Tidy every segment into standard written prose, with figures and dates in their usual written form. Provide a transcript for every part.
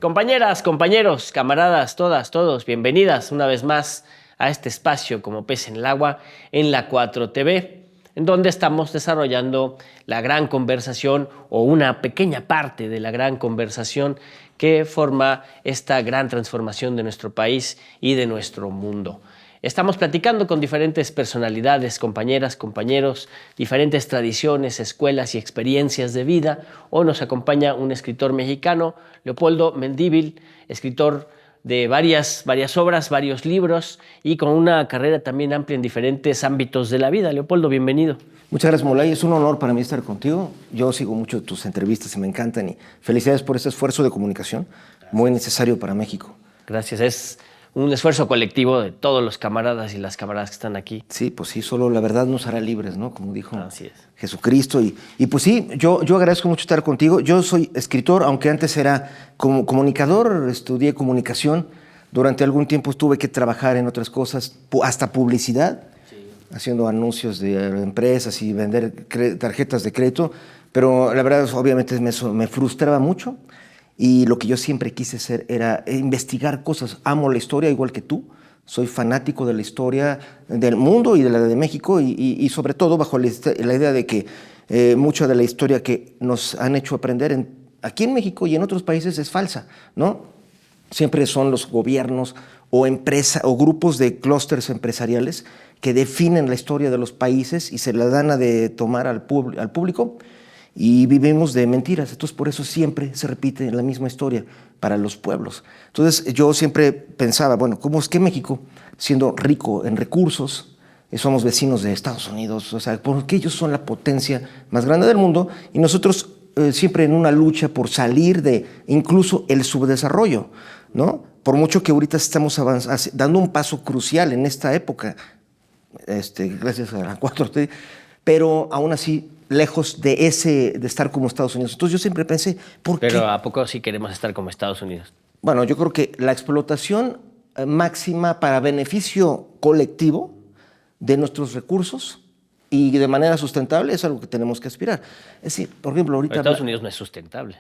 Compañeras, compañeros, camaradas, todas, todos, bienvenidas una vez más a este espacio como pez en el agua en la 4TV, en donde estamos desarrollando la gran conversación o una pequeña parte de la gran conversación que forma esta gran transformación de nuestro país y de nuestro mundo. Estamos platicando con diferentes personalidades, compañeras, compañeros, diferentes tradiciones, escuelas y experiencias de vida. Hoy nos acompaña un escritor mexicano, Leopoldo Mendívil, escritor de varias obras, varios libros y con una carrera también amplia en diferentes ámbitos de la vida. Leopoldo, bienvenido. Muchas gracias, Molay. Es un honor para mí estar contigo. Yo sigo mucho tus entrevistas y me encantan. Y felicidades por este esfuerzo de comunicación, muy necesario para México. Gracias. Es un esfuerzo colectivo de todos los camaradas y las camaradas que están aquí. Sí, pues sí, solo la verdad nos hará libres, ¿no? Como dijo Jesucristo. Y pues sí, yo agradezco mucho estar contigo. Yo soy escritor, aunque antes era como comunicador, estudié comunicación. Durante algún tiempo tuve que trabajar en otras cosas, hasta publicidad, haciendo anuncios de empresas y vender tarjetas de crédito. Pero la verdad, obviamente, me frustraba mucho. Y lo que yo siempre quise hacer era investigar cosas. Amo la historia igual que tú. Soy fanático de la historia del mundo y de la de México y sobre todo bajo la idea de que mucha de la historia que nos han hecho aprender aquí en México y en otros países es falsa, ¿no? Siempre son los gobiernos o empresas o grupos de clústeres empresariales que definen la historia de los países y se la dan a de tomar al público. Y vivimos de mentiras, entonces por eso siempre se repite la misma historia para los pueblos. Entonces yo siempre pensaba, bueno, ¿cómo es que México, siendo rico en recursos, somos vecinos de Estados Unidos? O sea, porque ellos son la potencia más grande del mundo y nosotros siempre en una lucha por salir de incluso el subdesarrollo, ¿no? Por mucho que ahorita estamos dando un paso crucial en esta época, gracias a la 4T, pero aún así lejos de estar como Estados Unidos. Entonces yo siempre pensé, ¿por qué? Pero ¿a poco sí queremos estar como Estados Unidos? Bueno, yo creo que la explotación máxima para beneficio colectivo de nuestros recursos y de manera sustentable es algo que tenemos que aspirar. Es decir, por ejemplo, ahorita... Pero Estados Unidos no es sustentable.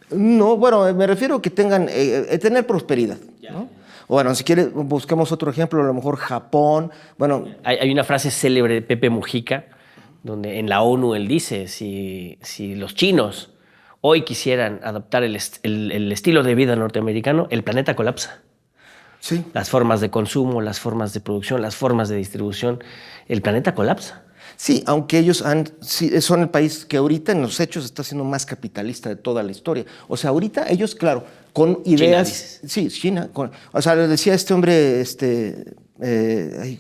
No, bueno, me refiero a que tener prosperidad, ¿no? Bueno, si quieres, buscamos otro ejemplo, a lo mejor Japón. Bueno, hay una frase célebre de Pepe Mujica, donde en la ONU él dice, si los chinos hoy quisieran adoptar el estilo de vida norteamericano, el planeta colapsa. Sí. Las formas de consumo, las formas de producción, las formas de distribución, el planeta colapsa. Sí, aunque ellos son el país que ahorita en los hechos está siendo más capitalista de toda la historia. O sea, ahorita ellos, claro, con ideas... China, sí, China. O sea, le decía este hombre,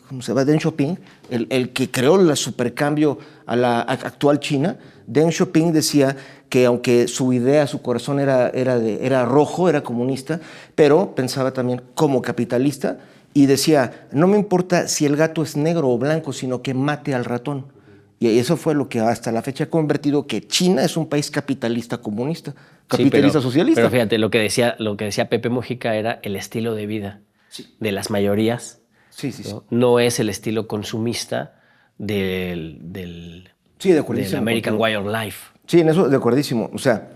¿cómo se llama? Deng Xiaoping, el que creó el supercambio a la actual China. Deng Xiaoping decía que aunque su idea, su corazón era rojo, era comunista, pero pensaba también como capitalista y decía, no me importa si el gato es negro o blanco, sino que mate al ratón. Y eso fue lo que hasta la fecha ha convertido que China es un país capitalista comunista, capitalista socialista. Pero fíjate, lo que decía Pepe Mujica era el estilo de vida de las mayorías. Sí. No es el estilo consumista del American Way of Life. Sí, en eso de acuerdísimo. O sea,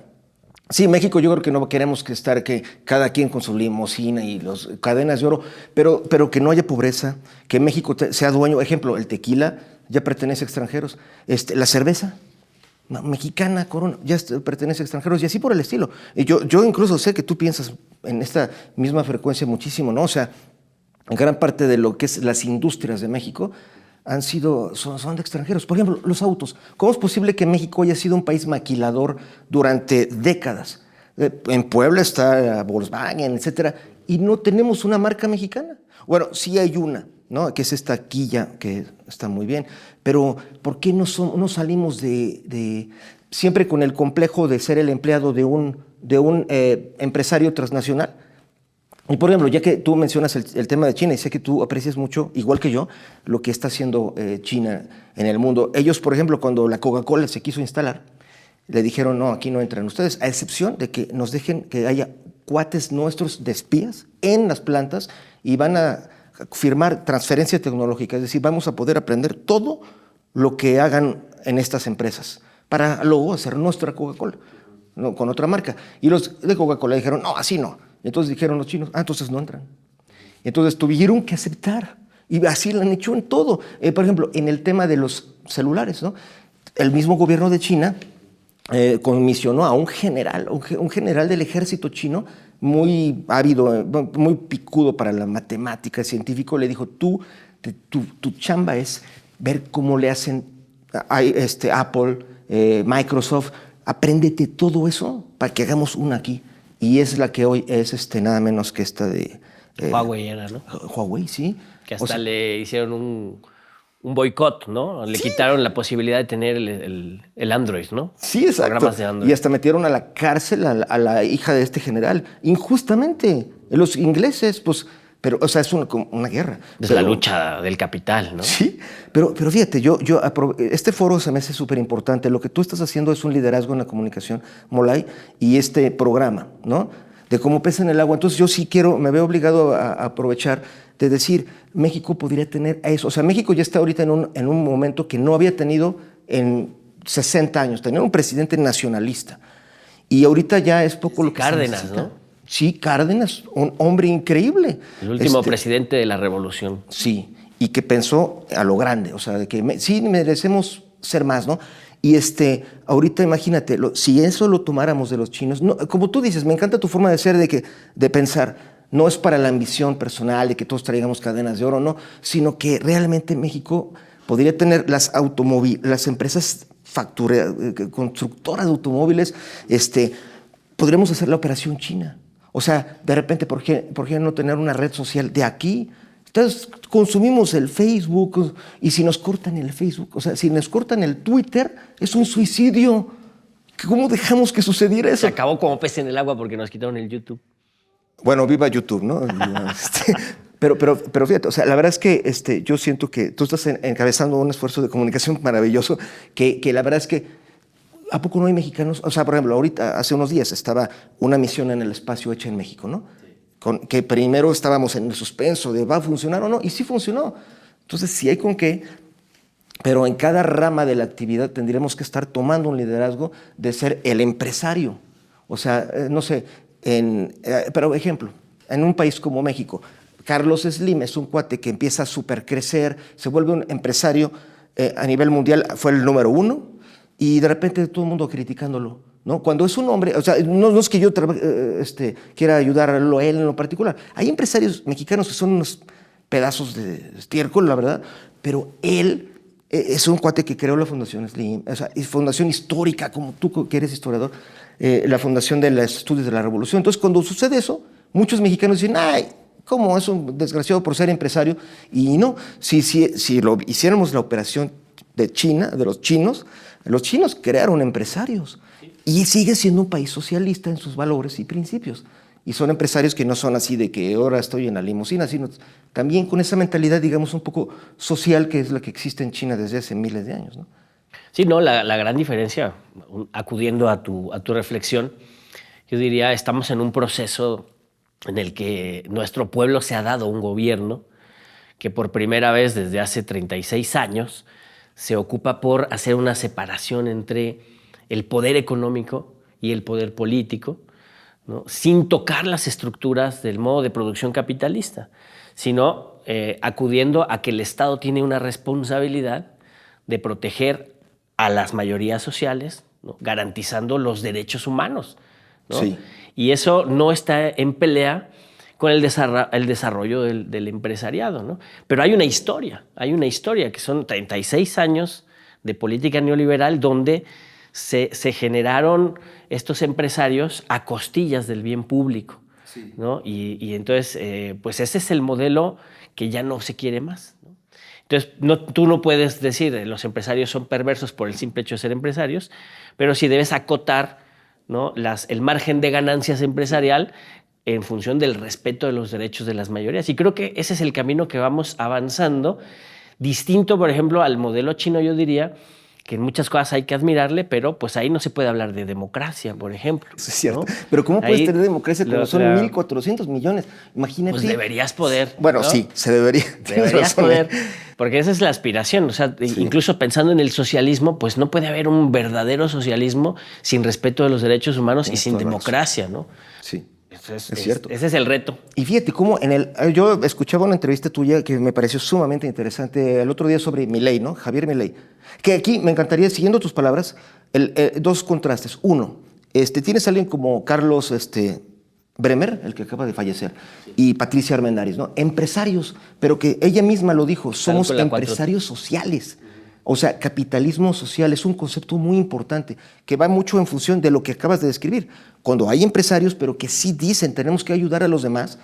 sí, México yo creo que no queremos que cada quien con su limusina y las cadenas de oro, pero que no haya pobreza, que México sea dueño. Ejemplo, el tequila ya pertenece a extranjeros. La cerveza mexicana, Corona, ya pertenece a extranjeros y así por el estilo. Y yo incluso sé que tú piensas en esta misma frecuencia muchísimo, ¿no? O sea, en gran parte de lo que es las industrias de México son de extranjeros. Por ejemplo, los autos. ¿Cómo es posible que México haya sido un país maquilador durante décadas? En Puebla está Volkswagen, etcétera, y no tenemos una marca mexicana. Bueno, sí hay una, ¿no? Que es esta Quilla, que está muy bien, pero ¿por qué no salimos siempre con el complejo de ser el empleado de un empresario transnacional? Y por ejemplo, ya que tú mencionas el tema de China, y sé que tú aprecias mucho, igual que yo, lo que está haciendo China en el mundo. Ellos, por ejemplo, cuando la Coca-Cola se quiso instalar, le dijeron, no, aquí no entran ustedes, a excepción de que nos dejen que haya cuates nuestros de espías en las plantas y van a firmar transferencia tecnológica, es decir, vamos a poder aprender todo lo que hagan en estas empresas para luego hacer nuestra Coca-Cola, ¿no? Con otra marca. Y los de Coca-Cola dijeron, no, así no. Entonces dijeron los chinos, entonces no entran. Entonces tuvieron que aceptar. Y así lo han hecho en todo. Por ejemplo, en el tema de los celulares, ¿no? El mismo gobierno de China comisionó a un general del ejército chino, muy ávido, muy picudo para la matemática, científico, le dijo, tu chamba es ver cómo le hacen Apple, Microsoft, apréndete todo eso para que hagamos una aquí. Y es la que hoy es nada menos que esta de... Huawei era, ¿no? Huawei, sí. Que hasta le hicieron un boicot, ¿no? Le quitaron la posibilidad de tener el Android, ¿no? Sí, exacto. Programas de Android. Y hasta metieron a la cárcel a la hija de este general, injustamente. Los ingleses, pues... Pero, o sea, es una guerra. Es la lucha del capital, ¿no? Sí, pero fíjate, este foro se me hace súper importante. Lo que tú estás haciendo es un liderazgo en la comunicación, Molay, y este programa, ¿no? De cómo pesa en el agua. Entonces yo sí me veo obligado a aprovechar de decir, México podría tener eso. O sea, México ya está ahorita en un momento que no había tenido en 60 años. Tener un presidente nacionalista. Y ahorita ya es poco lo que Cárdenas, se necesita. ¿no? Sí, Cárdenas, un hombre increíble. El último presidente de la revolución. Sí, y que pensó a lo grande, o sea, de que sí merecemos ser más, ¿no? Y ahorita imagínate, si eso lo tomáramos de los chinos, no, como tú dices, me encanta tu forma de ser, de pensar, no es para la ambición personal de que todos traigamos cadenas de oro, no, sino que realmente México podría tener las empresas constructoras de automóviles, podríamos hacer la operación china. O sea, de repente, ¿por qué no tener una red social de aquí? Entonces, consumimos el Facebook y si nos cortan el Facebook, o sea, si nos cortan el Twitter, es un suicidio. ¿Cómo dejamos que sucediera eso? Se acabó como pez en el agua porque nos quitaron el YouTube. Bueno, viva YouTube, ¿no? Pero fíjate, o sea, la verdad es que yo siento que tú estás encabezando un esfuerzo de comunicación maravilloso, que la verdad es que ¿a poco no hay mexicanos? O sea, por ejemplo, ahorita, hace unos días, estaba una misión en el espacio hecha en México, ¿no? Sí. Que primero estábamos en el suspenso de ¿va a funcionar o no? Y sí funcionó. Entonces, sí hay con qué, pero en cada rama de la actividad tendríamos que estar tomando un liderazgo de ser el empresario. O sea, no sé, pero ejemplo, en un país como México, Carlos Slim es un cuate que empieza a supercrecer, se vuelve un empresario a nivel mundial, fue el número 1, y de repente todo el mundo criticándolo, ¿no? Cuando es un hombre, o sea, no es que yo quiera ayudarlo a él en lo particular. Hay empresarios mexicanos que son unos pedazos de estiércol, la verdad, pero él es un cuate que creó la Fundación Slim, o sea, es fundación histórica, como tú que eres historiador, la Fundación de los Estudios de la Revolución. Entonces, cuando sucede eso, muchos mexicanos dicen, ay, ¿cómo es un desgraciado por ser empresario? Y no, si hiciéramos la operación de China, de los chinos crearon empresarios y sigue siendo un país socialista en sus valores y principios. Y son empresarios que no son así de que ahora estoy en la limusina, sino también con esa mentalidad, digamos, un poco social que es la que existe en China desde hace miles de años, ¿no? Sí, no, la gran diferencia, acudiendo a tu reflexión, yo diría, estamos en un proceso en el que nuestro pueblo se ha dado un gobierno que por primera vez desde hace 36 años se ocupa por hacer una separación entre el poder económico y el poder político, ¿no? Sin tocar las estructuras del modo de producción capitalista, sino acudiendo a que el Estado tiene una responsabilidad de proteger a las mayorías sociales, ¿no? Garantizando los derechos humanos, ¿no? Sí. Y eso no está en pelea con el desarrollo del empresariado, ¿no? Pero hay una historia que son 36 años de política neoliberal donde se generaron estos empresarios a costillas del bien público, sí, ¿no? Y entonces, pues ese es el modelo que ya no se quiere más, ¿no? Entonces, tú no puedes decir los empresarios son perversos por el simple hecho de ser empresarios, pero sí debes acotar, ¿no? El margen de ganancias empresarial en función del respeto de los derechos de las mayorías. Y creo que ese es el camino que vamos avanzando, distinto, por ejemplo, al modelo chino, yo diría, que en muchas cosas hay que admirarle, pero pues ahí no se puede hablar de democracia, por ejemplo. Eso es cierto. ¿no? Pero ¿cómo puedes tener democracia cuando son 1.400 millones? Imagínate. Pues deberías poder. Bueno, ¿no? sí, se debería. Deberías poder, porque esa es la aspiración. O sea, sí. Incluso pensando en el socialismo, pues no puede haber un verdadero socialismo sin respeto de los derechos humanos y sin democracia, ¿no? Sí. Es cierto. Ese es el reto. Y fíjate cómo yo escuchaba una entrevista tuya que me pareció sumamente interesante el otro día sobre Milei, ¿no? Javier Milei. Que aquí me encantaría, siguiendo tus palabras, dos contrastes. Uno, tienes a alguien como Carlos Bremer, el que acaba de fallecer, y Patricia Armendáriz, ¿no? Empresarios, pero que ella misma lo dijo, somos empresarios sociales. O sea, capitalismo social es un concepto muy importante que va mucho en función de lo que acabas de describir. Cuando hay empresarios, pero que sí dicen tenemos que ayudar a los demás,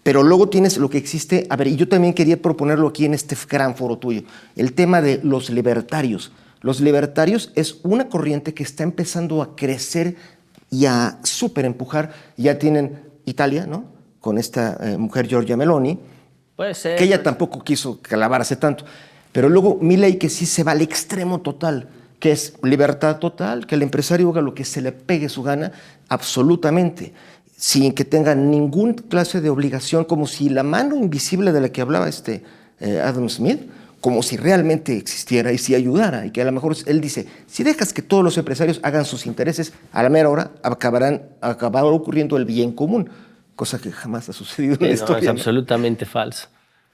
pero luego tienes lo que existe. A ver, y yo también quería proponerlo aquí en este gran foro tuyo, el tema de los libertarios. Los libertarios es una corriente que está empezando a crecer y a súper empujar. Ya tienen Italia, ¿no? Con esta mujer Giorgia Meloni, puede ser, que ella tampoco quiso calabarse tanto. Pero luego Milei, que sí se va al extremo total, que es libertad total, que el empresario haga lo que se le pegue su gana, absolutamente, sin que tenga ninguna clase de obligación, como si la mano invisible de la que hablaba Adam Smith, como si realmente existiera y si ayudara, y que a lo mejor él dice, si dejas que todos los empresarios hagan sus intereses, a la mera hora acabará ocurriendo el bien común, cosa que jamás ha sucedido en la historia. Es absolutamente falso.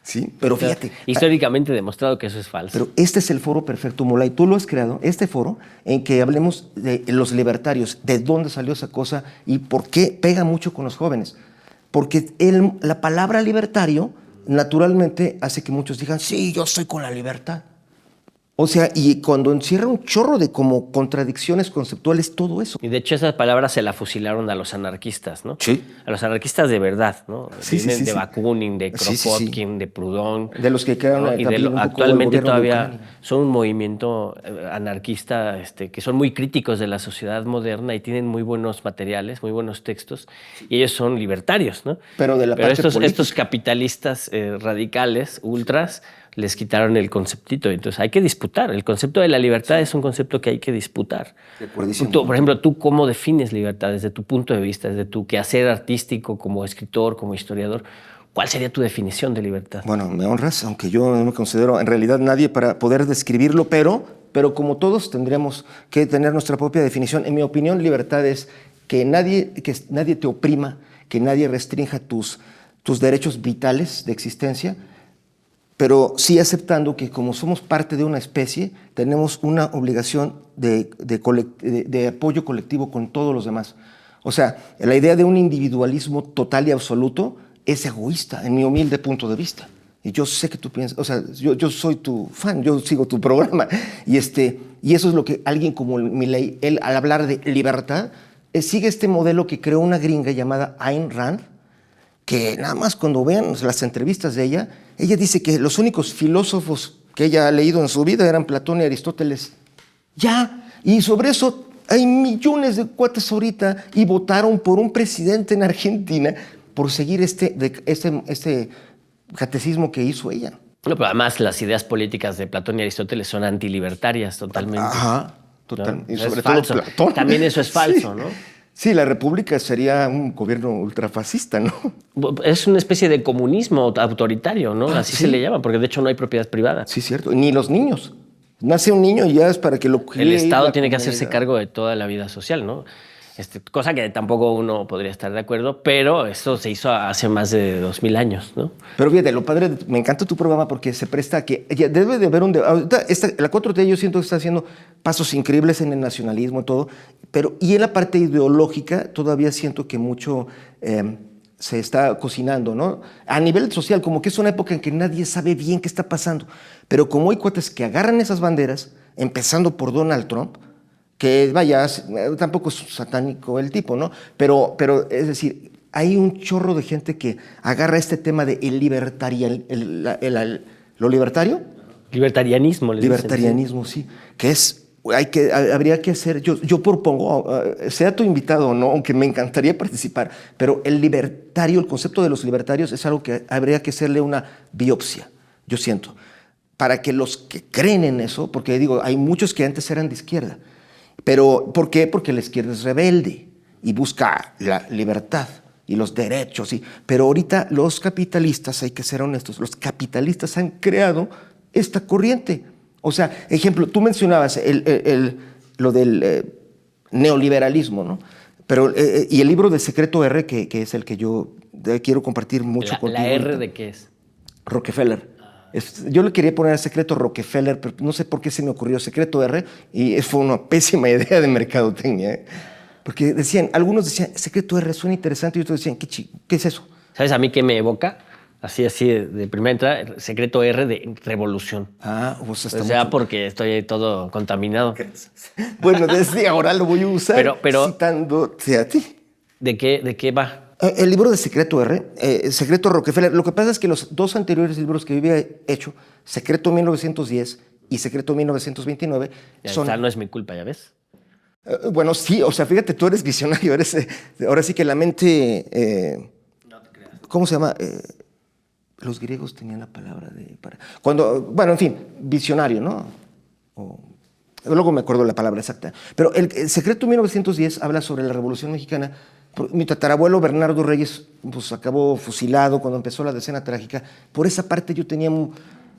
Sí, pero fíjate. Históricamente demostrado que eso es falso. Pero este es el foro perfecto, Molay. Tú lo has creado, este foro, en que hablemos de los libertarios, de dónde salió esa cosa y por qué pega mucho con los jóvenes. Porque la palabra libertario naturalmente hace que muchos digan, sí, yo soy con la libertad. O sea, y cuando encierra un chorro de como contradicciones conceptuales, todo eso. Y de hecho esa palabra se la fusilaron a los anarquistas, ¿no? Sí. A los anarquistas de verdad, ¿no? Sí, Vienen de Bakunin, de Kropotkin, de Proudhon. De los que crearon, ¿no? Y actualmente todavía son un movimiento anarquista que son muy críticos de la sociedad moderna y tienen muy buenos materiales, muy buenos textos. Y ellos son libertarios, ¿no? Pero estos capitalistas radicales, ultras, les quitaron el conceptito. Entonces hay que disputar. El concepto de la libertad es un concepto que hay que disputar. Por ejemplo, ¿tú cómo defines libertad desde tu punto de vista, desde tu quehacer artístico, como escritor, como historiador? ¿Cuál sería tu definición de libertad? Bueno, me honras, aunque yo no me considero en realidad nadie para poder describirlo, pero como todos tendremos que tener nuestra propia definición. En mi opinión, libertad es que nadie te oprima, que nadie restrinja tus derechos vitales de existencia, pero sí aceptando que como somos parte de una especie, tenemos una obligación de apoyo colectivo con todos los demás. O sea, la idea de un individualismo total y absoluto es egoísta, en mi humilde punto de vista. Y yo sé que tú piensas, o sea, yo soy tu fan, yo sigo tu programa. Y eso es lo que alguien como Milei, él al hablar de libertad, sigue este modelo que creó una gringa llamada Ayn Rand, que nada más cuando vean las entrevistas de ella dice que los únicos filósofos que ella ha leído en su vida eran Platón y Aristóteles. Ya, y sobre eso hay millones de cuates ahorita y votaron por un presidente en Argentina por seguir este catecismo que hizo ella. No, pero además las ideas políticas de Platón y Aristóteles son antilibertarias totalmente. Ajá, total. ¿No? Y sobre todo Platón. También eso es falso, sí. ¿no? Sí, la república sería un gobierno ultrafascista, ¿no? Es una especie de comunismo autoritario, ¿no? Así ¿sí? Se le llama, porque de hecho no hay propiedad privada. Sí, cierto. Ni los niños. Nace un niño y ya es para que lo críe. El Estado tiene que hacerse cargo de toda la vida social, ¿no? Cosa que tampoco uno podría estar de acuerdo, pero esto se hizo hace más de 2000 años, ¿no? Pero fíjate, lo padre, me encanta tu programa porque se presta a que ya debe de haber la 4T yo siento que está haciendo pasos increíbles en el nacionalismo y todo, pero y en la parte ideológica todavía siento que mucho se está cocinando, ¿no? A nivel social, como que es una época en que nadie sabe bien qué está pasando, pero como hay cuates que agarran esas banderas, empezando por Donald Trump, que vaya, tampoco es satánico el tipo, ¿no? Pero es decir, hay un chorro de gente que agarra este tema de lo libertario. Libertarianismo. Libertarianismo, sí. Que habría que hacer, yo propongo, sea tu invitado o no, aunque me encantaría participar, pero el concepto de los libertarios es algo que habría que hacerle una biopsia, yo siento. para que los que creen en eso, porque digo, hay muchos que antes eran de izquierda, pero ¿por qué? Porque la izquierda es rebelde y busca la libertad y los derechos, ¿sí? Pero ahorita los capitalistas, hay que ser honestos, los capitalistas han creado esta corriente. O sea, ejemplo, tú mencionabas lo del neoliberalismo, ¿no? Pero, y el libro de Secreto R, que es el que yo quiero compartir mucho contigo. ¿La R de qué es? Rockefeller. Yo le quería poner Secreto Rockefeller, pero no sé por qué se me ocurrió Secreto R, y fue una pésima idea de mercadotecnia, ¿eh? Porque algunos decían, Secreto R suena interesante, y otros decían, ¿qué es eso? ¿Sabes a mí qué me evoca? Así de primera entrada, Secreto R de revolución. Pues o sea, porque estoy ahí todo contaminado. Bueno, desde ahora lo voy a usar pero citándote a ti. ¿De qué va? El libro de Secreto R, Secreto Rockefeller, lo que pasa es que los dos anteriores libros que yo había hecho, Secreto 1910 y Secreto 1929, no es mi culpa, ¿ya ves? Bueno, sí, o sea, fíjate, tú eres visionario, ahora sí que la mente... no te creas. ¿Cómo se llama? Los griegos tenían la palabra bueno, en fin, visionario, ¿no? Luego me acuerdo la palabra exacta. Pero el Secreto 1910 habla sobre la Revolución Mexicana. Mi tatarabuelo Bernardo Reyes pues, acabó fusilado cuando empezó la Decena Trágica. Por esa parte yo tenía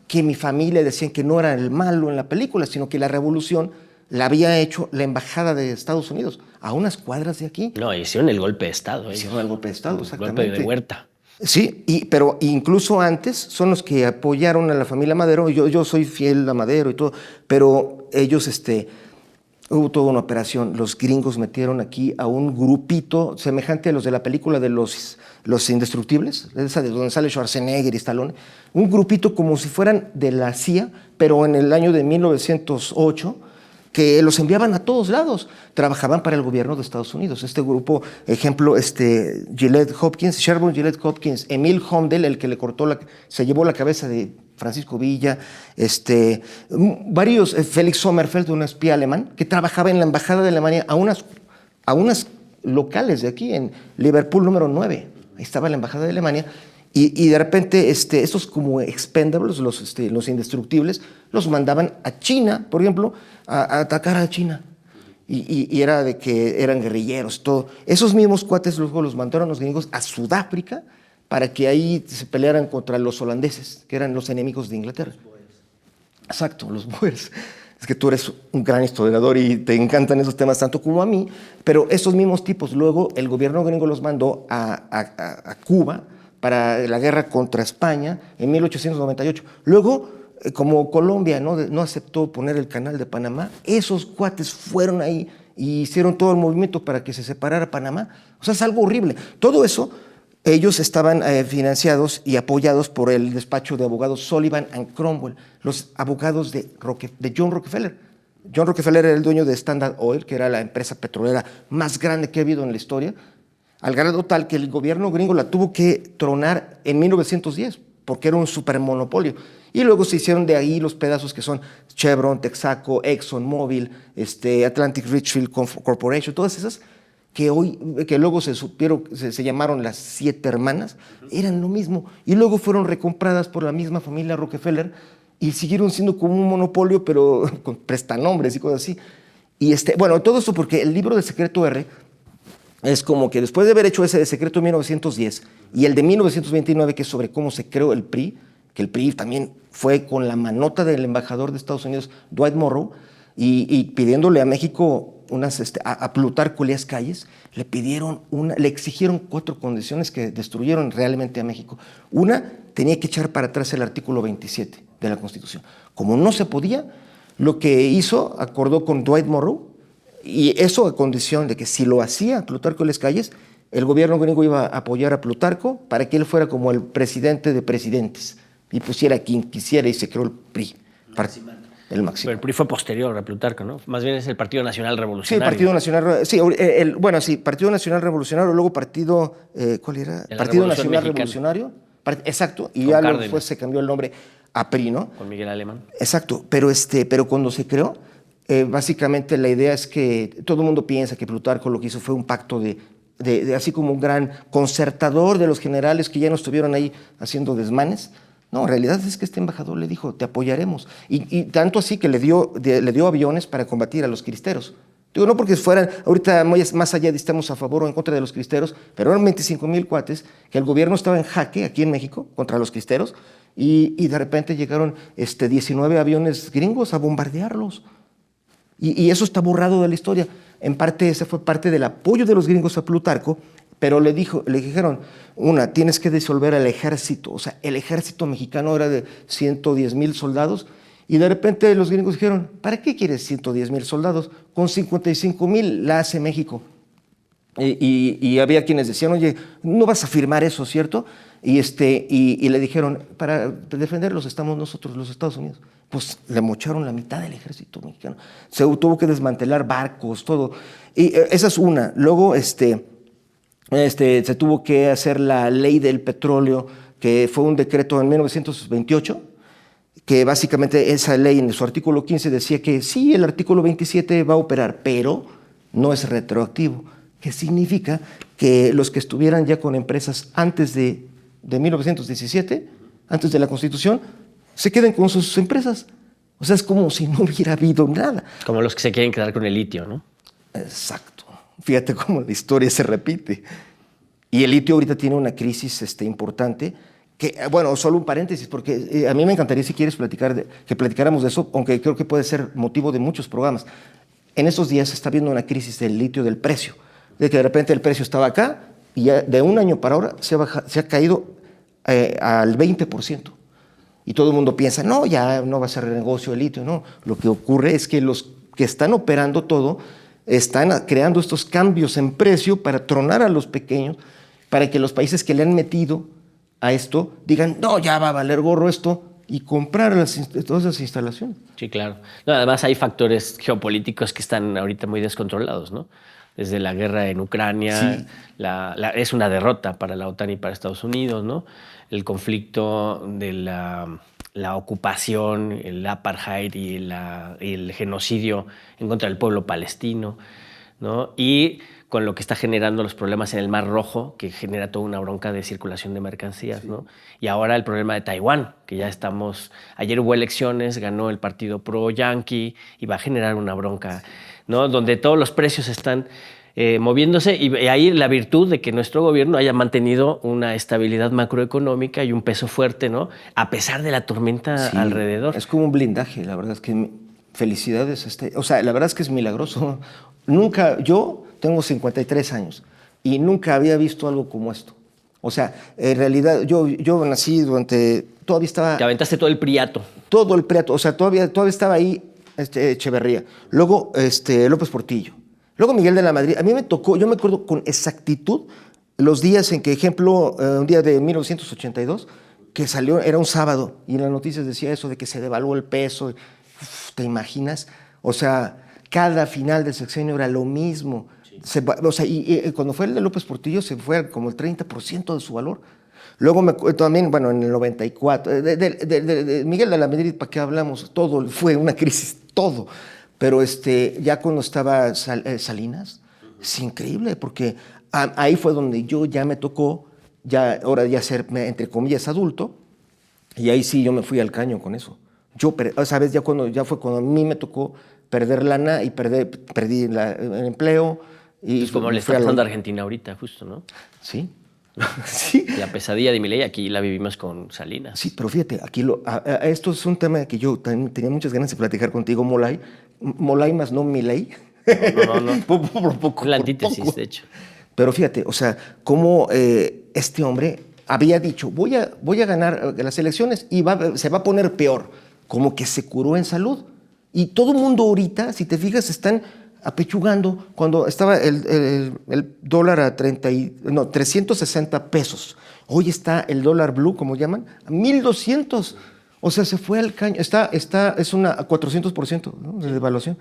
que mi familia decían que no era el malo en la película, sino que la revolución la había hecho la embajada de Estados Unidos, a unas cuadras de aquí. No, hicieron el golpe de Estado. Hicieron el golpe de Estado, exactamente. El golpe de Huerta. Sí, pero incluso antes son los que apoyaron a la familia Madero. Yo soy fiel a Madero y todo, pero ellos, hubo toda una operación. Los gringos metieron aquí a un grupito semejante a los de la película de los Indestructibles, esa de donde sale Schwarzenegger y Stallone. Un grupito como si fueran de la CIA, pero en el año de 1908, que los enviaban a todos lados. Trabajaban para el gobierno de Estados Unidos. Este grupo, ejemplo, Gillette Hopkins, Sherburne Gillette Hopkins, Emil Hondel, el que se llevó la cabeza de Francisco Villa, varios, Félix Sommerfeld, un espía alemán, que trabajaba en la embajada de Alemania a unas locales de aquí, en Liverpool número 9. Ahí estaba la embajada de Alemania. Y de repente estos como expendables, los indestructibles, los mandaban a China, por ejemplo, a atacar a China. Y era de que eran guerrilleros, todo. Esos mismos cuates luego los mandaron los gringos a Sudáfrica para que ahí se pelearan contra los holandeses, que eran los enemigos de Inglaterra. Los Boers. Exacto, los Boers. Es que tú eres un gran historiador y te encantan esos temas tanto como a mí, pero esos mismos tipos, luego el gobierno gringo los mandó a Cuba para la guerra contra España en 1898. Luego, como Colombia no aceptó poner el canal de Panamá, esos cuates fueron ahí y hicieron todo el movimiento para que se separara Panamá. O sea, es algo horrible. Todo eso, ellos estaban financiados y apoyados por el despacho de abogados Sullivan and Cromwell, los abogados de John Rockefeller. John Rockefeller era el dueño de Standard Oil, que era la empresa petrolera más grande que ha habido en la historia, al grado tal que el gobierno gringo la tuvo que tronar en 1910, porque era un supermonopolio. Y luego se hicieron de ahí los pedazos que son Chevron, Texaco, ExxonMobil, Atlantic Richfield Corporation, todas esas que luego se llamaron las 7 hermanas, eran lo mismo. Y luego fueron recompradas por la misma familia Rockefeller y siguieron siendo como un monopolio, pero con prestanombres y cosas así. Y bueno, todo esto porque el libro de Secreto R es como que después de haber hecho ese de Secreto de 1910 y el de 1929, que es sobre cómo se creó el PRI, que el PRI también fue con la manota del embajador de Estados Unidos, Dwight Morrow, y pidiéndole a México a Plutarco Elías Calles, le exigieron 4 condiciones que destruyeron realmente a México. Una, tenía que echar para atrás el artículo 27 de la Constitución. Como no se podía, lo que hizo, acordó con Dwight Morrow, y eso a condición de que si lo hacía Plutarco Elías Calles, el gobierno gringo iba a apoyar a Plutarco para que él fuera como el presidente de presidentes y pusiera a quien quisiera, y se creó el PRI. El máximo. Pero el PRI fue posterior a Plutarco, ¿no? Más bien es el Partido Nacional Revolucionario. Sí, Partido Nacional, sí, Partido Nacional Revolucionario, luego Partido, ¿cuál era? Partido Nacional Revolucionario. Exacto, y ya después se cambió el nombre a PRI, ¿no? Con Miguel Alemán. Exacto, pero cuando se creó, básicamente la idea es que todo el mundo piensa que Plutarco lo que hizo fue un pacto de así como un gran concertador de los generales que ya no estuvieron ahí haciendo desmanes, No, en realidad es que este embajador le dijo, te apoyaremos. Y tanto así que le dio aviones para combatir a los cristeros. Digo, no porque fueran, ahorita más allá de estamos a favor o en contra de los cristeros, pero eran 25,000 cuates que el gobierno estaba en jaque aquí en México contra los cristeros y de repente llegaron 19 aviones gringos a bombardearlos. Y eso está borrado de la historia. En parte, ese fue parte del apoyo de los gringos a Plutarco, pero le dijeron, tienes que disolver al ejército. O sea, el ejército mexicano era de 110,000 soldados. Y de repente los gringos dijeron, ¿para qué quieres 110,000 soldados? Con 55,000 la hace México. Y había quienes decían, oye, no vas a firmar eso, ¿cierto? Y le dijeron, para defenderlos estamos nosotros, los Estados Unidos. Pues le mocharon la mitad del ejército mexicano. Se tuvo que desmantelar barcos, todo. Y esa es una. Luego se tuvo que hacer la ley del petróleo, que fue un decreto en 1928, que básicamente esa ley en su artículo 15 decía que sí, el artículo 27 va a operar, pero no es retroactivo, que significa que los que estuvieran ya con empresas antes de 1917, antes de la Constitución, se queden con sus empresas. O sea, es como si no hubiera habido nada. Como los que se quieren quedar con el litio, ¿no? Exacto. Fíjate cómo la historia se repite. Y el litio ahorita tiene una crisis importante. Que, bueno, solo un paréntesis, porque a mí me encantaría, si quieres, que platicáramos de eso, aunque creo que puede ser motivo de muchos programas. En estos días se está viendo una crisis del litio, del precio, de que de repente el precio estaba acá y ya de un año para ahora se ha caído al 20%. Y todo el mundo piensa, no, ya no va a ser negocio el litio. No, lo que ocurre es que los que están operando todo están creando estos cambios en precio para tronar a los pequeños, para que los países que le han metido a esto digan, no, ya va a valer gorro esto, y comprar todas esas instalaciones. Sí, claro. No, además hay factores geopolíticos que están ahorita muy descontrolados, ¿no? Desde la guerra en Ucrania, sí. Es una derrota para la OTAN y para Estados Unidos, ¿no? El conflicto de la ocupación, el apartheid y el genocidio en contra del pueblo palestino, ¿no? Y con lo que está generando los problemas en el Mar Rojo, que genera toda una bronca de circulación de mercancías, sí. ¿no? Y ahora el problema de Taiwán, que ya estamos... Ayer hubo elecciones, ganó el partido pro-yanqui y va a generar una bronca, ¿no? Donde todos los precios están moviéndose y ahí la virtud de que nuestro gobierno haya mantenido una estabilidad macroeconómica y un peso fuerte, ¿no? A pesar de la tormenta sí, alrededor. Es como un blindaje, la verdad es que felicidades. O sea, la verdad es que es milagroso. Nunca, yo tengo 53 años y nunca había visto algo como esto. O sea, en realidad yo nací durante... Todavía estaba... Te aventaste todo el priato. Todo el priato, o sea, todavía estaba ahí Echeverría. Luego López Portillo. Luego Miguel de la Madrid. A mí me tocó, yo me acuerdo con exactitud los días en que, ejemplo, un día de 1982, que salió, era un sábado, y en las noticias decía eso de que se devaluó el peso. Uf, ¿te imaginas? O sea, cada final del sexenio era lo mismo. Sí. O sea, y cuando fue el de López Portillo se fue como el 30% de su valor. Luego también, bueno, en el 94, de Miguel de la Madrid, ¿para qué hablamos? Todo fue una crisis, todo. Pero ya cuando estaba Salinas, es increíble, porque ahí fue donde yo ya me tocó, ahora ya ser, entre comillas, adulto, y ahí sí yo me fui al caño con eso. ¿Sabes? Ya fue cuando a mí me tocó perder lana y perdí el empleo. Y pues como le está pasando a Argentina ahorita, justo, ¿no? Sí. Sí. La pesadilla de Milei aquí la vivimos con Salinas. Sí, pero fíjate, aquí esto es un tema que yo también tenía muchas ganas de platicar contigo, Molay. Molay más no Milei. No. Por poco. La antítesis, de hecho. Pero fíjate, o sea, cómo este hombre había dicho, voy a ganar las elecciones y se va a poner peor. Como que se curó en salud. Y todo el mundo ahorita, si te fijas, están apechugando cuando estaba el dólar a 360 pesos. Hoy está el dólar blue, como llaman, a 1,200. O sea, se fue al caño. Es una 400%, ¿no? De devaluación.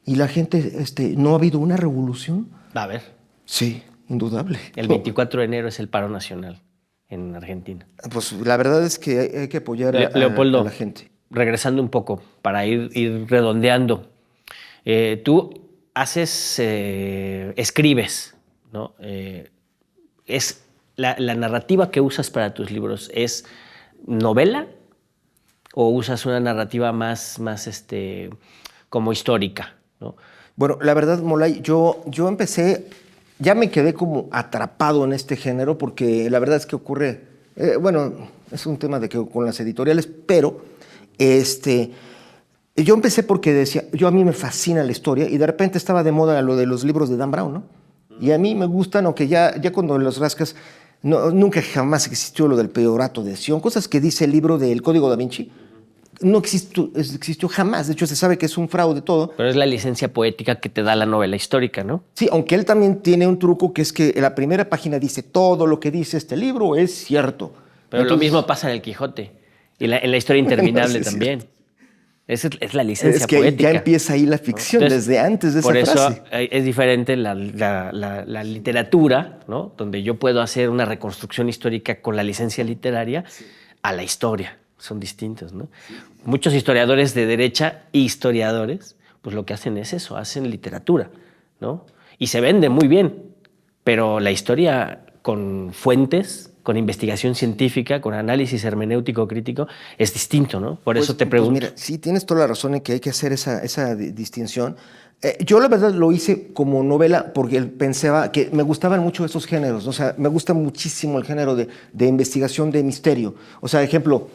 Y la gente, no ha habido una revolución. Va a haber. Sí, indudable. El 24 de enero es el paro nacional en Argentina. Pues la verdad es que hay que apoyar a la gente. Regresando un poco, para ir redondeando. Tú escribes, ¿no? Es la narrativa que usas para tus libros es novela o usas una narrativa más como histórica, ¿no? Bueno, la verdad, Molay, yo empecé, ya me quedé como atrapado en este género porque la verdad es que ocurre, bueno, es un tema de que con las editoriales, pero yo empecé porque decía, a mí me fascina la historia y de repente estaba de moda lo de los libros de Dan Brown, ¿no? Y a mí me gustan, aunque ya cuando los rascas, nunca jamás existió lo del peorato de Sion, cosas que dice el libro del Código Da Vinci. No existió jamás. De hecho, se sabe que es un fraude todo. Pero es la licencia poética que te da la novela histórica, ¿no? Sí, aunque él también tiene un truco que es que en la primera página dice todo lo que dice este libro es cierto. Pero entonces, lo mismo pasa en el Quijote y en la historia interminable también. Es la licencia poética. Es que ya empieza ahí la ficción, ¿no? Entonces, desde antes de esa frase. Por eso es diferente la literatura, ¿no? Donde yo puedo hacer una reconstrucción histórica con la licencia literaria, a la historia. Son distintos, ¿no? Muchos historiadores de derecha, pues lo que hacen es eso, hacen literatura, ¿no? Y se vende muy bien, pero la historia con fuentes, con investigación científica, con análisis hermenéutico crítico, es distinto, ¿no? Por eso te pregunto. Pues mira, sí, tienes toda la razón en que hay que hacer esa distinción. Yo la verdad lo hice como novela porque pensaba que me gustaban mucho esos géneros. O sea, me gusta muchísimo el género de investigación de misterio. O sea, ejemplo,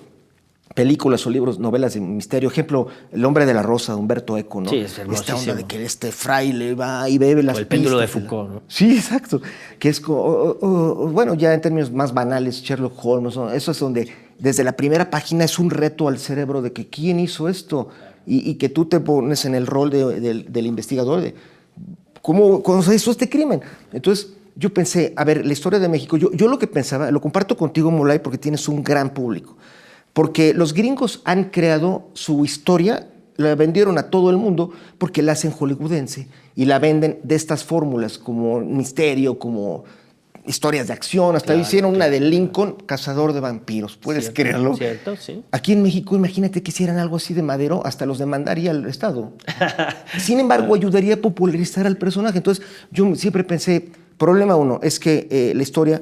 películas o libros, novelas de misterio. Ejemplo, El hombre de la rosa, de Humberto Eco, ¿no? Sí, es hermosísimo. Esta onda de que este fraile va y bebe las pistas. O El péndulo de Foucault, ¿no? Sí, exacto. Que es, bueno, ya en términos más banales, Sherlock Holmes, ¿no? Eso es donde desde la primera página es un reto al cerebro de que ¿quién hizo esto? Y que tú te pones en el rol del investigador de cómo se hizo este crimen. Entonces, yo pensé, a ver, la historia de México, yo lo que pensaba, lo comparto contigo, Molay, porque tienes un gran público. Porque los gringos han creado su historia, la vendieron a todo el mundo porque la hacen hollywoodense y la venden de estas fórmulas como misterio, como historias de acción. Hasta hicieron una de Lincoln, cazador de vampiros. ¿Puedes creerlo? Cierto, sí. Aquí en México, imagínate que hicieran algo así de Madero, hasta los demandaría el Estado. Sin embargo, ayudaría a popularizar al personaje. Entonces, yo siempre pensé, problema uno, es que la historia,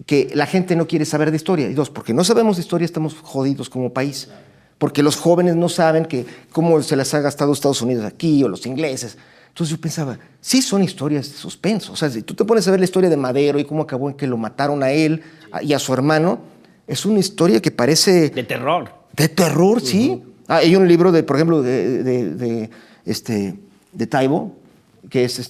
que la gente no quiere saber de historia. Y dos, porque no sabemos de historia, estamos jodidos como país. Porque los jóvenes no saben cómo se las ha gastado Estados Unidos aquí o los ingleses. Entonces yo pensaba, sí son historias de suspenso. O sea, si tú te pones a ver la historia de Madero y cómo acabó en que lo mataron a él y a su hermano, es una historia que parece... De terror. De terror, sí. Hay un libro, por ejemplo, de Taibo, que es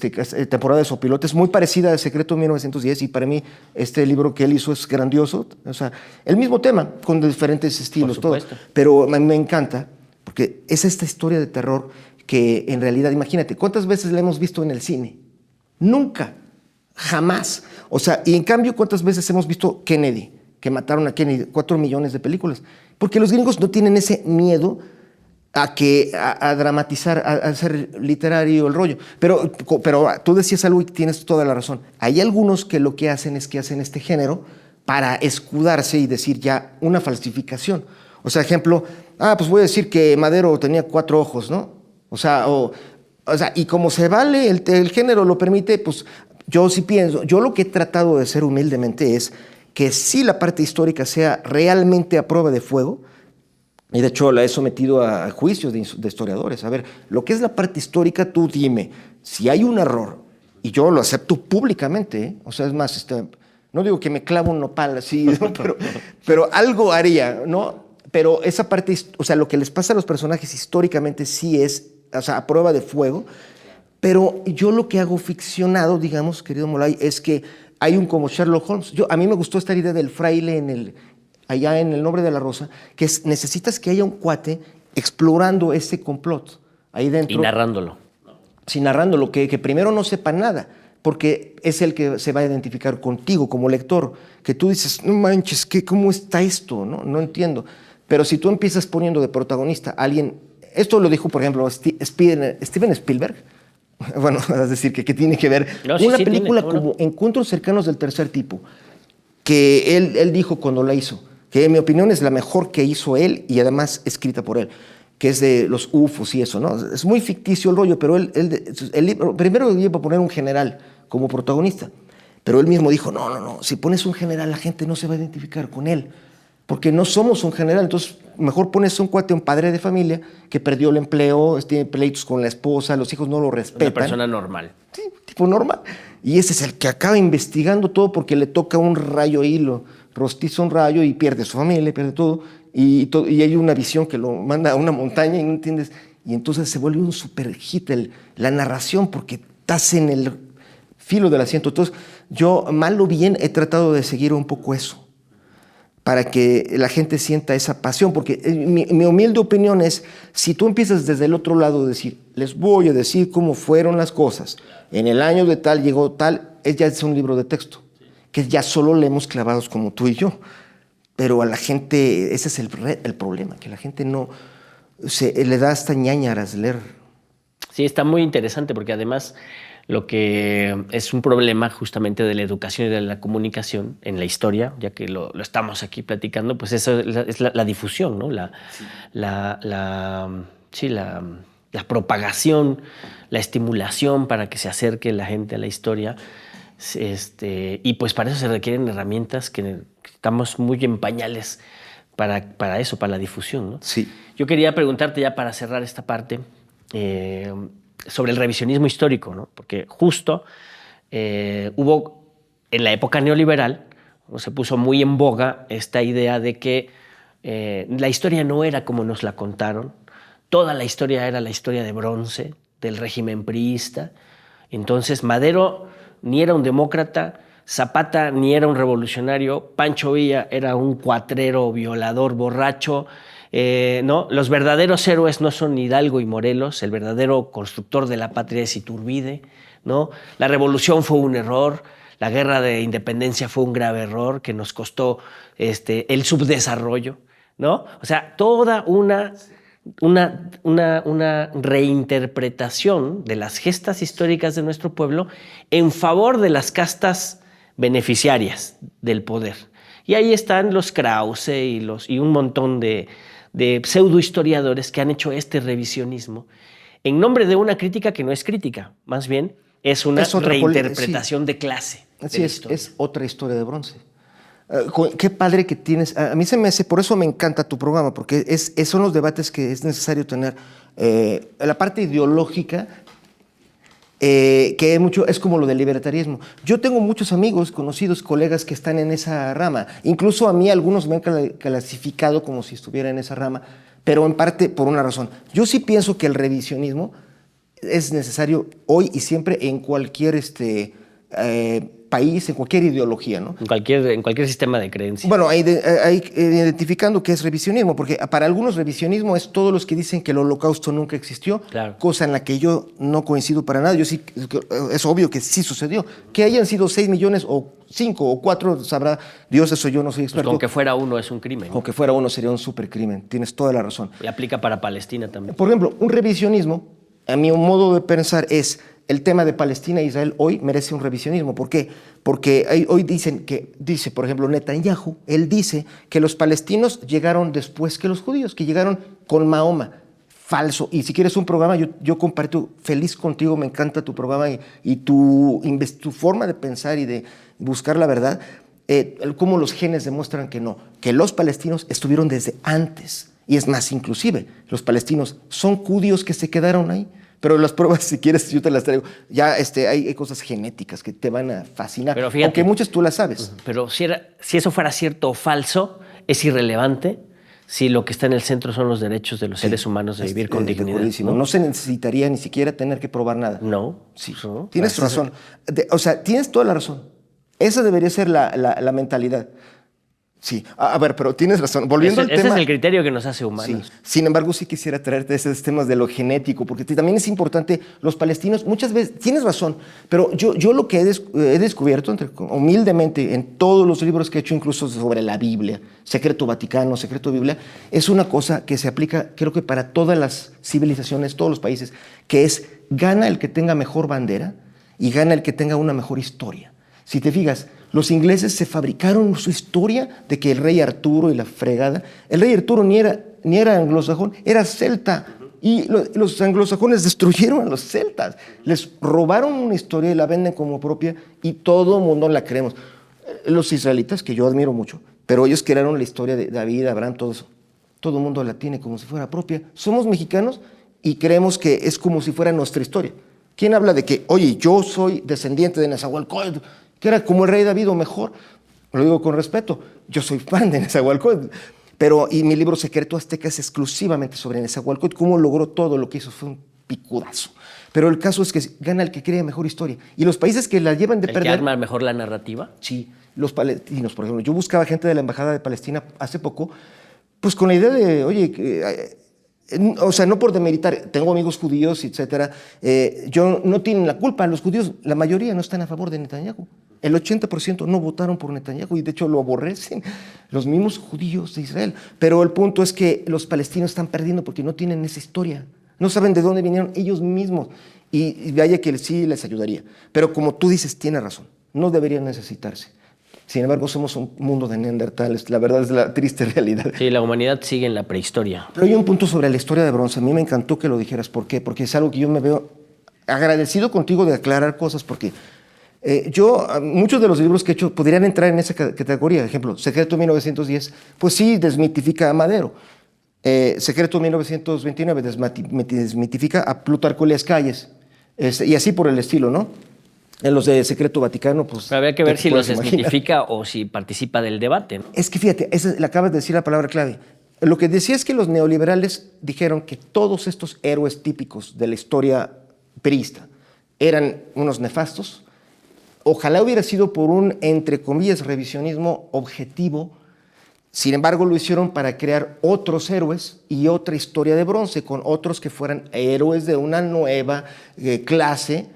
Temporada de Sopilotes, muy parecida a Secreto 1910, y para mí este libro que él hizo es grandioso. O sea, el mismo tema, con diferentes estilos, todo. Pero me encanta, porque es esta historia de terror que en realidad, imagínate, ¿cuántas veces la hemos visto en el cine? Nunca, jamás. O sea, y en cambio, ¿cuántas veces hemos visto Kennedy? Que mataron a Kennedy, 4 millones de películas. Porque los gringos no tienen ese miedo a dramatizar, a hacer literario el rollo. Pero tú decías algo y tienes toda la razón. Hay algunos que lo que hacen es que hacen este género para escudarse y decir ya una falsificación. O sea, ejemplo, pues voy a decir que Madero tenía 4 ojos, ¿no? O sea, y como se vale, el género lo permite, pues yo sí pienso, yo lo que he tratado de hacer humildemente es que sí la parte histórica sea realmente a prueba de fuego. Y de hecho la he sometido a juicios de historiadores. A ver, lo que es la parte histórica, tú dime, si hay un error, y yo lo acepto públicamente, ¿eh? O sea, es más, no digo que me clavo un nopal así, ¿no? pero algo haría, ¿no? Pero esa parte, o sea, lo que les pasa a los personajes históricamente sí es, o sea, a prueba de fuego. Pero yo lo que hago ficcionado, digamos, querido Molay, es que hay un como Sherlock Holmes. A mí me gustó esta idea del fraile allá en El nombre de la rosa, que necesitas que haya un cuate explorando ese complot ahí dentro. Y narrándolo. Sí, narrándolo, que primero no sepa nada, porque es el que se va a identificar contigo como lector, que tú dices, no manches, ¿cómo está esto? No entiendo. Pero si tú empiezas poniendo de protagonista a alguien, esto lo dijo, por ejemplo, Steven Spielberg, bueno, es decir, que tiene que ver una película como Encuentros cercanos del tercer tipo, que él dijo cuando la hizo, que en mi opinión es la mejor que hizo él y además escrita por él, que es de los UFOs y eso, ¿no? Es muy ficticio el rollo, pero el libro, primero iba a poner un general como protagonista, pero él mismo dijo, no, si pones un general la gente no se va a identificar con él. porque no somos un general. Entonces, mejor pones a un cuate, un padre de familia que perdió el empleo, tiene pleitos con la esposa, los hijos no lo respetan. Una persona normal. Sí, tipo normal. Y ese es el que acaba investigando todo porque le toca un rayo ahí, lo rostiza un rayo y pierde su familia, pierde todo. Y hay una visión que lo manda a una montaña y no entiendes. Y entonces se vuelve un super hit la narración porque estás en el filo del asiento. Entonces, yo, mal o bien, he tratado de seguir un poco eso para que la gente sienta esa pasión, porque mi humilde opinión es, si tú empiezas desde el otro lado a decir, les voy a decir cómo fueron las cosas, en el año de tal llegó tal, ya es un libro de texto, que ya solo leemos clavados como tú y yo, pero a la gente, ese es el problema, que la gente no, le da hasta ñáñaras leer. Sí, está muy interesante, porque además lo que es un problema justamente de la educación y de la comunicación en la historia, ya que lo estamos aquí platicando, pues eso es la difusión, ¿no? La propagación, la estimulación para que se acerque la gente a la historia. Y pues para eso se requieren herramientas que estamos muy en pañales para eso, para la difusión, ¿no? Sí. Yo quería preguntarte ya para cerrar esta parte, sobre el revisionismo histórico, ¿no? Porque justo hubo en la época neoliberal, se puso muy en boga esta idea de que la historia no era como nos la contaron, toda la historia era la historia de bronce del régimen priista. Entonces Madero ni era un demócrata, Zapata ni era un revolucionario, Pancho Villa era un cuatrero, violador, borracho. ¿No? Los verdaderos héroes no son Hidalgo y Morelos, el verdadero constructor de la patria es Iturbide, ¿no? La revolución fue un error, la guerra de independencia fue un grave error que nos costó el subdesarrollo, ¿no? O sea, toda una reinterpretación de las gestas históricas de nuestro pueblo en favor de las castas beneficiarias del poder. Y ahí están los Krause y un montón de pseudohistoriadores que han hecho este revisionismo en nombre de una crítica que no es crítica, más bien es una reinterpretación de clase. Así es otra historia de bronce. Qué padre que tienes. A mí se me hace, por eso me encanta tu programa, porque son los debates que es necesario tener. La parte ideológica, que es como lo del libertarismo. Yo tengo muchos amigos, conocidos, colegas que están en esa rama. Incluso a mí algunos me han clasificado como si estuviera en esa rama, pero en parte por una razón. Yo sí pienso que el revisionismo es necesario hoy y siempre en cualquier país, en cualquier ideología, ¿no? En cualquier sistema de creencias. Bueno, identificando qué es revisionismo, porque para algunos revisionismo es todos los que dicen que el holocausto nunca existió, claro, cosa en la que yo no coincido para nada. Yo sí, es obvio que sí sucedió. Que hayan sido 6 millones o 5 o 4, sabrá Dios, eso yo no soy experto. Pues con que fuera uno es un crimen. Con que fuera uno sería un supercrimen, tienes toda la razón. Y aplica para Palestina también. Por ejemplo, un revisionismo, a mi modo de pensar es... El tema de Palestina e Israel hoy merece un revisionismo. ¿Por qué? Porque hoy dice, por ejemplo, Netanyahu, él dice que los palestinos llegaron después que los judíos, que llegaron con Mahoma. Falso. Y si quieres un programa, yo comparto feliz contigo, me encanta tu programa y tu forma de pensar y de buscar la verdad, cómo los genes demuestran que no, que los palestinos estuvieron desde antes. Y es más, inclusive, los palestinos son judíos que se quedaron ahí. Pero las pruebas, si quieres, yo te las traigo. Ya hay cosas genéticas que te van a fascinar. Pero fíjate, aunque muchas tú las sabes. Pero si eso fuera cierto o falso, es irrelevante si lo que está en el centro son los derechos de los seres humanos de vivir con dignidad. ¿No? Se necesitaría ni siquiera tener que probar nada. No. Sí. No, tienes razón. Tienes toda la razón. Esa debería ser la mentalidad. Sí, a ver, pero tienes razón. Volviendo al tema... Ese es el criterio que nos hace humanos. Sí. Sin embargo, sí quisiera traerte esos temas de lo genético, porque también es importante, los palestinos, muchas veces, tienes razón, pero yo lo que he descubierto, humildemente, en todos los libros que he hecho, incluso sobre la Biblia, Secreto Vaticano, Secreto Biblia, es una cosa que se aplica, creo que para todas las civilizaciones, todos los países, que es, gana el que tenga mejor bandera y gana el que tenga una mejor historia. Si te fijas, los ingleses se fabricaron su historia de que el rey Arturo y la fregada. El rey Arturo ni era anglosajón, era celta. Y los anglosajones destruyeron a los celtas. Les robaron una historia y la venden como propia y todo el mundo la creemos. Los israelitas, que yo admiro mucho, pero ellos crearon la historia de David, Abraham, todo eso. Todo el mundo la tiene como si fuera propia. Somos mexicanos y creemos que es como si fuera nuestra historia. ¿Quién habla de que, oye, yo soy descendiente de Nezahualcóyotl, que era como el rey David o mejor? Lo digo con respeto, yo soy fan de Nezahualcóyotl, y mi libro Secreto Azteca es exclusivamente sobre Nezahualcóyotl, cómo logró todo lo que hizo, fue un picudazo. Pero el caso es que gana el que crea mejor historia. Y los países que la llevan de perder... ¿El que arma mejor la narrativa? Sí, los palestinos, por ejemplo. Yo buscaba gente de la Embajada de Palestina hace poco, pues con la idea de, oye, o sea, no por demeritar, tengo amigos judíos, etcétera, no tienen la culpa, los judíos, la mayoría no están a favor de Netanyahu. El 80% no votaron por Netanyahu y de hecho lo aborrecen los mismos judíos de Israel. Pero el punto es que los palestinos están perdiendo porque no tienen esa historia. No saben de dónde vinieron ellos mismos. Y vaya que sí les ayudaría. Pero como tú dices, tiene razón. No deberían necesitarse. Sin embargo, somos un mundo de neandertales. La verdad es la triste realidad. Sí, la humanidad sigue en la prehistoria. Pero hay un punto sobre la historia de bronce. A mí me encantó que lo dijeras. ¿Por qué? Porque es algo que yo me veo agradecido contigo de aclarar cosas. Porque muchos de los libros que he hecho podrían entrar en esa categoría. Por ejemplo, Secreto 1910, pues sí, desmitifica a Madero. Secreto 1929 desmitifica a Plutarco Elías Calles. Y así por el estilo, ¿no? En los de Secreto Vaticano, pues... Pero habría que ver si los desmitifica o si participa del debate. Es que fíjate, le acabas de decir la palabra clave. Lo que decía es que los neoliberales dijeron que todos estos héroes típicos de la historia priista eran unos nefastos. Ojalá hubiera sido por un, entre comillas, revisionismo objetivo. Sin embargo, lo hicieron para crear otros héroes y otra historia de bronce, con otros que fueran héroes de una nueva clase,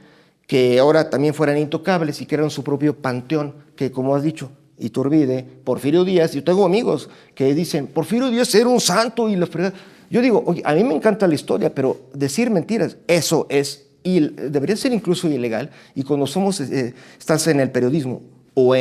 que ahora también fueran intocables y crearon su propio panteón, que como has dicho, Iturbide, Porfirio Díaz, yo tengo amigos que dicen, Porfirio Díaz era un santo y la fregada. Yo digo, oye, a mí me encanta la historia, pero decir mentiras, eso debería ser incluso ilegal, y cuando estás en el periodismo o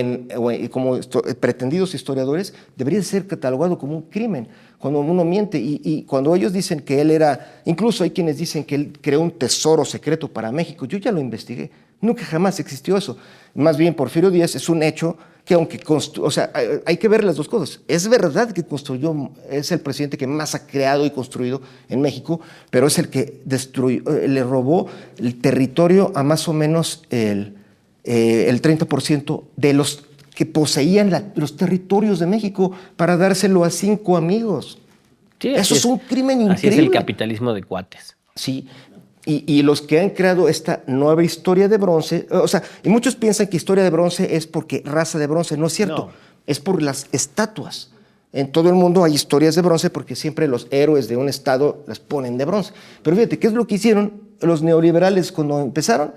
como pretendidos historiadores, debería ser catalogado como un crimen cuando uno miente. Y cuando ellos dicen que él era, incluso hay quienes dicen que él creó un tesoro secreto para México, yo ya lo investigué, nunca jamás existió eso. Más bien, Porfirio Díaz es un hecho que aunque o sea, hay que ver las dos cosas. Es verdad que es el presidente que más ha creado y construido en México, pero es el que le robó el territorio a más o menos el 30% de los que poseían los territorios de México para dárselo a 5 amigos. Sí, eso es un crimen increíble. Así es el capitalismo de cuates. Sí, y los que han creado esta nueva historia de bronce, o sea, y muchos piensan que historia de bronce es porque raza de bronce, no es cierto, no. Es por las estatuas. En todo el mundo hay historias de bronce porque siempre los héroes de un estado las ponen de bronce. Pero fíjate, ¿qué es lo que hicieron los neoliberales cuando empezaron?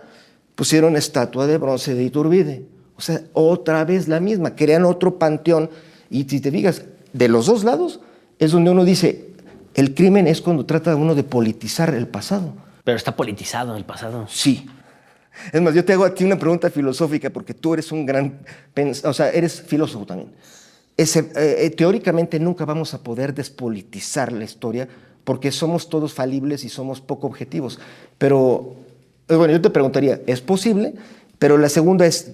Pusieron estatua de bronce de Iturbide. O sea, otra vez la misma, crean otro panteón. Y si te fijas, de los dos lados es donde uno dice, el crimen es cuando trata uno de politizar el pasado. Pero está politizado el pasado. Sí. Es más, yo te hago a ti una pregunta filosófica porque tú eres un gran... O sea, eres filósofo también. Teóricamente nunca vamos a poder despolitizar la historia porque somos todos falibles y somos poco objetivos. Pero, bueno, yo te preguntaría, ¿es posible? Pero la segunda es,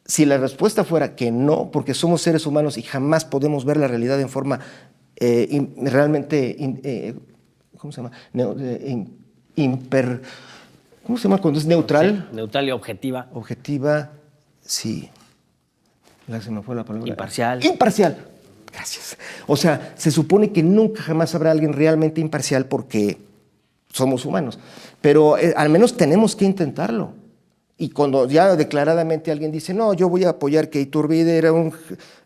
si la respuesta fuera que no, porque somos seres humanos y jamás podemos ver la realidad en forma realmente... ¿cómo se llama? ¿Cómo se llama cuando es neutral? Sí, neutral y objetiva. Objetiva, sí. Se me fue la palabra. Imparcial. Imparcial. Gracias. O sea, se supone que nunca jamás habrá alguien realmente imparcial porque somos humanos. Pero al menos tenemos que intentarlo. Y cuando ya declaradamente alguien dice, no, yo voy a apoyar que Iturbide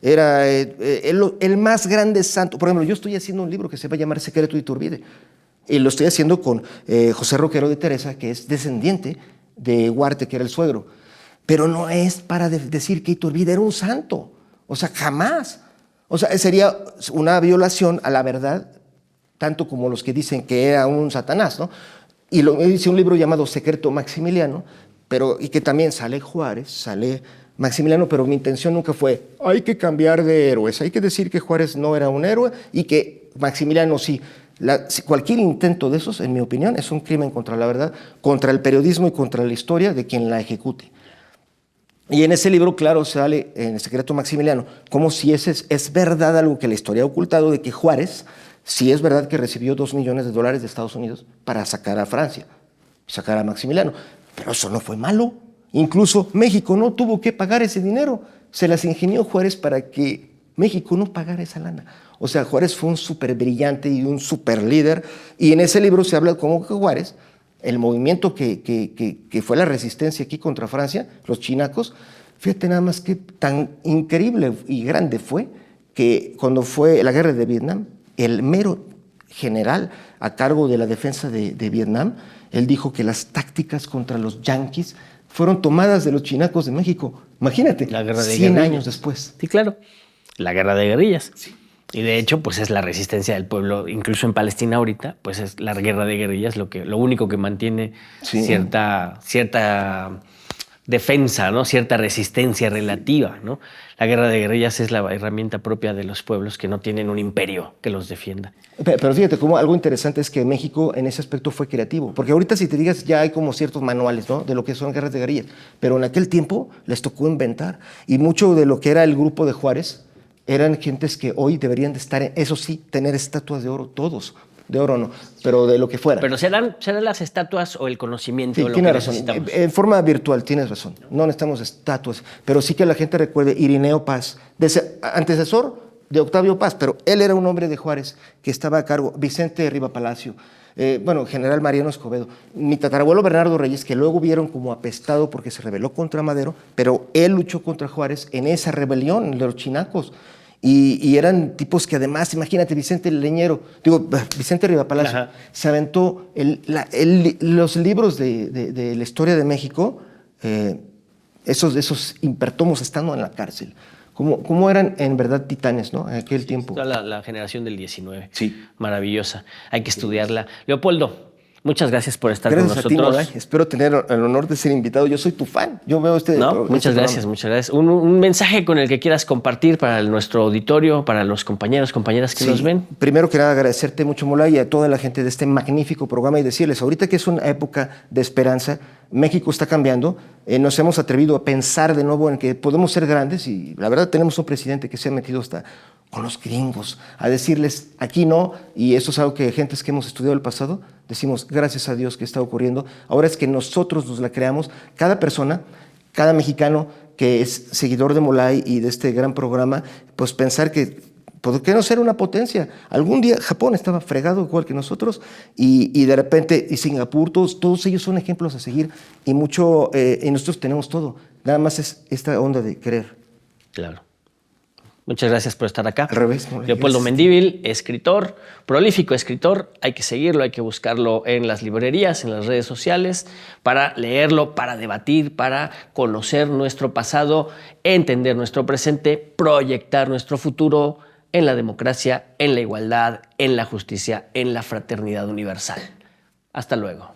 era el más grande santo. Por ejemplo, yo estoy haciendo un libro que se va a llamar Secreto de Iturbide. Y lo estoy haciendo con José Roquero de Teresa, que es descendiente de Huarte, que era el suegro. Pero no es para decir que Iturbide era un santo. O sea, jamás. O sea, sería una violación a la verdad, tanto como los que dicen que era un satanás, ¿no? Y hice un libro llamado Secreto Maximiliano, y que también sale Juárez, sale Maximiliano, pero mi intención nunca fue, hay que cambiar de héroes, hay que decir que Juárez no era un héroe y que Maximiliano sí. Cualquier intento de esos, en mi opinión, es un crimen contra la verdad, contra el periodismo y contra la historia de quien la ejecute. Y en ese libro, claro, sale en El secreto Maximiliano, como si es verdad algo que la historia ha ocultado, de que Juárez, sí es verdad que recibió $2 millones de Estados Unidos para sacar a Francia, sacar a Maximiliano. Pero eso no fue malo. Incluso México no tuvo que pagar ese dinero. Se las ingenió Juárez para que México no pagara esa lana. O sea, Juárez fue un súper brillante y un súper líder. Y en ese libro se habla como que Juárez, el movimiento que fue la resistencia aquí contra Francia, los chinacos, fíjate nada más que tan increíble y grande fue que cuando fue la guerra de Vietnam, el mero general a cargo de la defensa de Vietnam, él dijo que las tácticas contra los yanquis fueron tomadas de los chinacos de México. Imagínate, la guerra de 100 años después. Sí, claro, la guerra de guerrillas. Sí. Y de hecho, pues es la resistencia del pueblo, incluso en Palestina ahorita, pues es la guerra de guerrillas lo único que mantiene cierta defensa, ¿no? Cierta resistencia relativa, ¿no? La guerra de guerrillas es la herramienta propia de los pueblos que no tienen un imperio que los defienda. Pero fíjate, como algo interesante es que México en ese aspecto fue creativo, porque ahorita si te digas ya hay como ciertos manuales, ¿no? De lo que son guerras de guerrillas, pero en aquel tiempo les tocó inventar, y mucho de lo que era el grupo de Juárez eran gentes que hoy deberían de estar, eso sí, tener estatuas de oro, todos. De oro no, pero de lo que fuera. Pero serán las estatuas o el conocimiento. Sí, lo tiene que razón. Necesitamos. En forma virtual, tienes razón. No necesitamos estatuas, pero sí que la gente recuerde Irineo Paz, antecesor de Octavio Paz, pero él era un hombre de Juárez que estaba a cargo, Vicente Riva Palacio, general Mariano Escobedo, mi tatarabuelo Bernardo Reyes, que luego vieron como apestado porque se rebeló contra Madero, pero él luchó contra Juárez en esa rebelión de los chinacos. Y eran tipos que además, imagínate, Vicente Riva Palacio, se aventó los libros de la historia de México, esos impertomos estando en la cárcel. ¿Cómo eran en verdad titanes, ¿no? En aquel tiempo. La generación del 19. Sí. Maravillosa. Hay que estudiarla. Leopoldo, muchas gracias por estar con nosotros. Gracias a ti, espero tener el honor de ser invitado. Yo soy tu fan. Yo veo muchas gracias. Un mensaje con el que quieras compartir para nuestro auditorio, para los compañeros, compañeras que nos ven. Primero que nada, agradecerte mucho, Mola, y a toda la gente de este magnífico programa y decirles, ahorita que es una época de esperanza, México está cambiando, nos hemos atrevido a pensar de nuevo en que podemos ser grandes y la verdad tenemos un presidente que se ha metido hasta con los gringos a decirles aquí no, y eso es algo que gentes que hemos estudiado el pasado decimos gracias a Dios que está ocurriendo. Ahora es que nosotros nos la creamos, cada persona, cada mexicano que es seguidor de Molay y de este gran programa, pues pensar que ¿por qué no ser una potencia? Algún día Japón estaba fregado igual que nosotros y de repente y Singapur, todos ellos son ejemplos a seguir y nosotros tenemos todo. Nada más es esta onda de querer. Claro. Muchas gracias por estar acá. Al revés. Leopoldo Mendívil, escritor, prolífico escritor. Hay que seguirlo, hay que buscarlo en las librerías, en las redes sociales, para leerlo, para debatir, para conocer nuestro pasado, entender nuestro presente, proyectar nuestro futuro en la democracia, en la igualdad, en la justicia, en la fraternidad universal. Hasta luego.